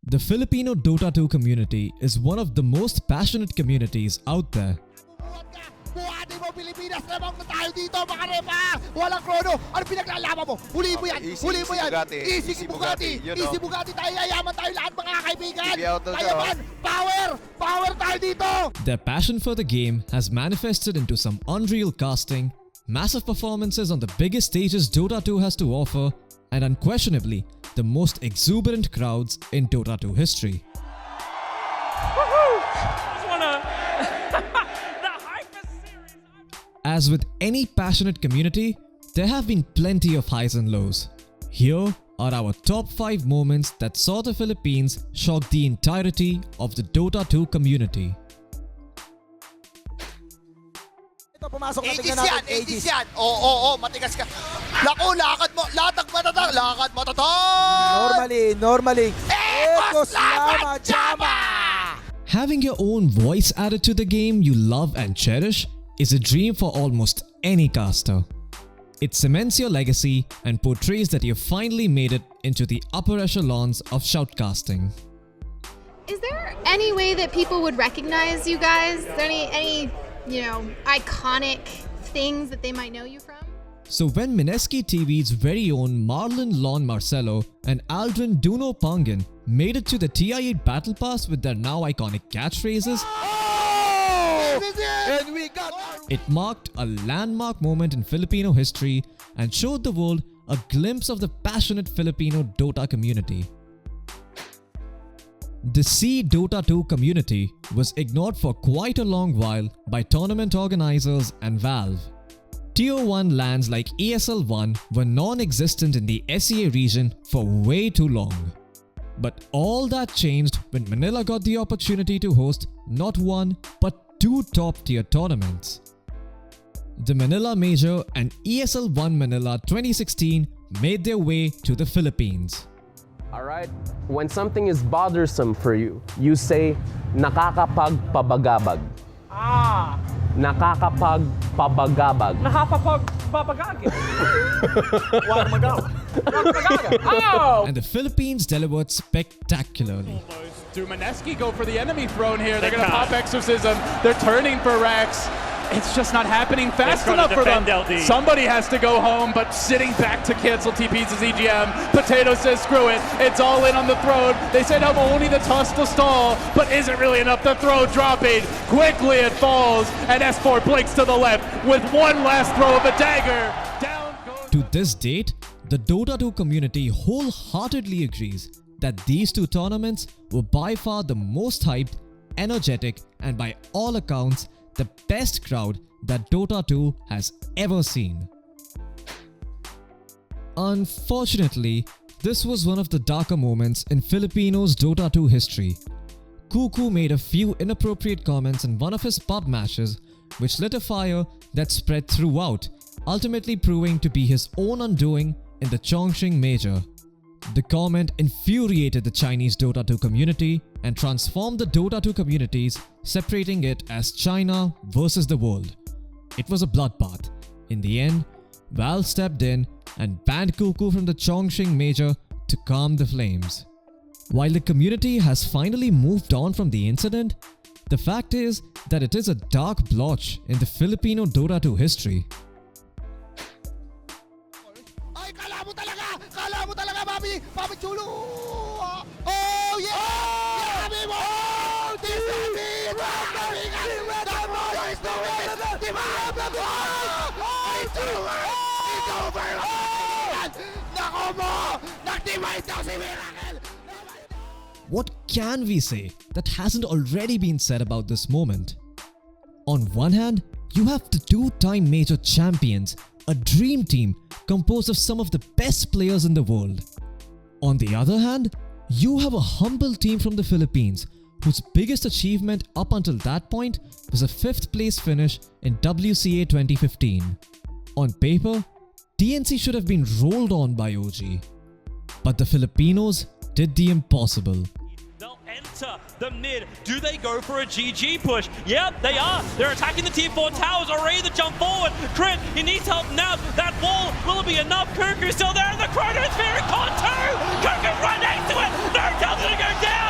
The Filipino Dota 2 community is one of the most passionate communities out there. Buhati mo, Pilipinas, lamang na tayo dito, mga repa! Walang krono! Ano pinaglalaban mo? Huli mo yan! Huli mo yan! Easy Bugatti! Easy Bugatti tayo! Yayaman tayo lahat, mga kaibigan! Yayaman! Power! Power tayo dito! Their passion for the game has manifested into some unreal casting, massive performances on the biggest stages Dota 2 has to offer, and unquestionably, the most exuberant crowds in Dota 2 history. As with any passionate community, there have been plenty of highs and lows. Here are our top 5 moments that saw the Philippines shock the entirety of the Dota 2 community. Ito, pumasok na tingnan natin. 80s yan! Oo, matigas ka. Lako, lakad mo! Latag matatag! Lakad matatag! Normalin! Ekos Lama Jama! Having your own voice added to the game you love and cherish is a dream for almost any caster. It cements your legacy and portrays that you've finally made it into the upper echelons of shoutcasting. Is there any way that people would recognize you guys? Is there any iconic things that they might know you from? So when Mineski TV's very own Marlon Lon Marcelo and Aldrin Duno Pangan made it to the TI8 Battle Pass with their now iconic catchphrases, And we got it marked a landmark moment in Filipino history and showed the world a glimpse of the passionate Filipino Dota community. The C Dota 2 community was ignored for quite a long while by tournament organizers and Valve. Tier 1 lands like ESL 1 were non-existent in the SEA region for way too long. But all that changed when Manila got the opportunity to host not one but 2 top-tier tournaments. The Manila Major and ESL 1 Manila 2016 made their way to the Philippines. Alright, when something is bothersome for you, you say, nakakapagpabagabag. Nakakapagpabagabag. And the Philippines delivered spectacularly. Do Mineski go for the enemy throne here? They're going to pop Exorcism. They're turning for Rex. It's just not happening fast enough for them. LD. Somebody has to go home, but sitting back to cancel TPs is EGM. Potato says, screw it. It's all in on the throne. They said I'm only the toss to stall, but is it really enough? The throw dropping. Quickly it falls, and S4 blinks to the left with one last throw of a dagger. Down goes... To this date, the Dota 2 community wholeheartedly agrees that these 2 tournaments were by far the most hyped, energetic, and by all accounts, the best crowd that Dota 2 has ever seen. Unfortunately, this was one of the darker moments in Filipinos' Dota 2 history. KuKu made a few inappropriate comments in one of his pub matches, which lit a fire that spread throughout, ultimately proving to be his own undoing in the Chongqing Major. The comment infuriated the Chinese Dota 2 community and transformed the Dota 2 communities, separating it as China versus the world. It was a bloodbath. In the end, Valve stepped in and banned KuKu from the Chongqing Major to calm the flames. While the community has finally moved on from the incident, the fact is that it is a dark blotch in the Filipino Dota 2 history. Ay, kala mo talaga, Papi Chulo! Oh, yeah! Sabi mo! This is it! It's over! Nako mo! Nag-device daw si Miracle! What can we say that hasn't already been said about this moment? On one hand, you have the 2-time major champions, a dream team composed of some of the best players in the world. On the other hand, you have a humble team from the Philippines whose biggest achievement up until that point was a 5th place finish in WCA 2015. On paper, TNC should have been rolled on by OG. But the Filipinos did the impossible. They'll enter the mid. Do they go for a GG push? Yep, they are. They're attacking the tier 4 towers. Already the jump forward. Crit, he needs help now. That wall, will it be enough? KuKu's still there, and the Chronosphere in Con 2! KuKu right next to it! No, tells it to go down!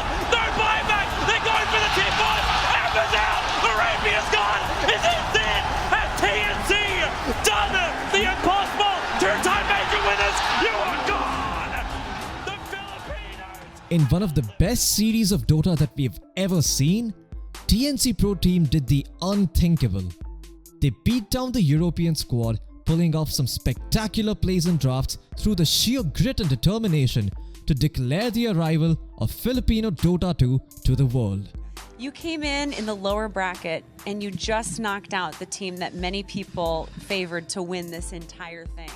In one of the best series of Dota that we've ever seen, TNC Pro Team did the unthinkable. They beat down the European squad, pulling off some spectacular plays and drafts through the sheer grit and determination to declare the arrival of Filipino Dota 2 to the world. You came in the lower bracket and you just knocked out the team that many people favored to win this entire thing.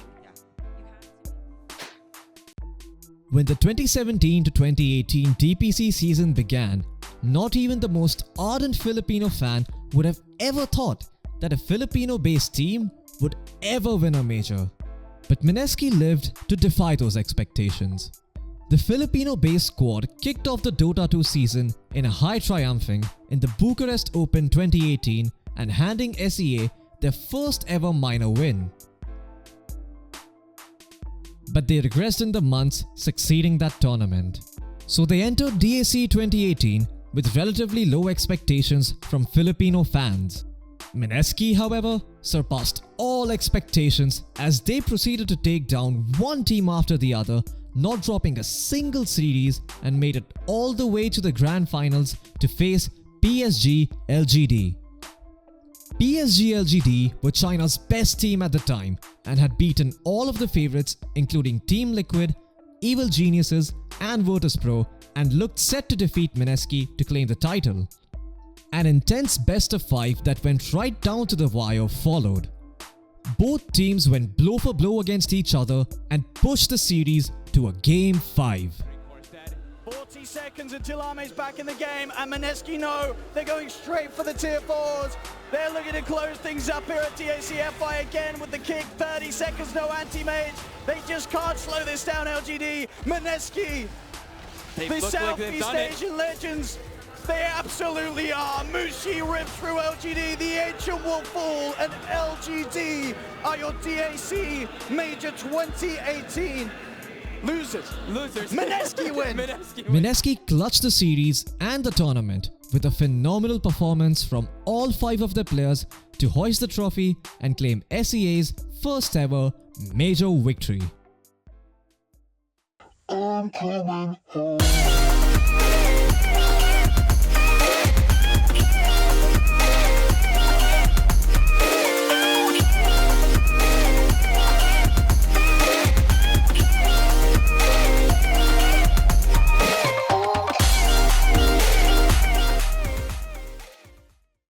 When the 2017 to 2018 DPC season began, not even the most ardent Filipino fan would have ever thought that a Filipino-based team would ever win a major. But Mineski lived to defy those expectations. The Filipino-based squad kicked off the Dota 2 season in a high triumphing in the Bucharest Open 2018 and handing SEA their first ever minor win. But they regressed in the months succeeding that tournament. So they entered DAC 2018 with relatively low expectations from Filipino fans. Mineski, however, surpassed all expectations as they proceeded to take down one team after the other, not dropping a single series, and made it all the way to the grand finals to face PSG LGD. PSG LGD were China's best team at the time and had beaten all of the favorites including Team Liquid, Evil Geniuses and Virtus.pro, and looked set to defeat Mineski to claim the title. An intense best of 5 that went right down to the wire followed. Both teams went blow for blow against each other and pushed the series to a Game 5. 40 seconds until Arme's back in the game, and Mineski know they're going straight for the tier 4s. They're looking to close things up here at TACFI again with the kick. 30 seconds, no anti-mage. They just can't slow this down, LGD. Mineski, the Southeast Asian legends, they absolutely are. Mushi rips through LGD, the ancient will fall, and LGD are your DAC Major 2018 losers. Mineski win. Mineski clutched the series and the tournament with a phenomenal performance from all 5 of their players to hoist the trophy and claim SEA's first ever major victory. I'm coming home.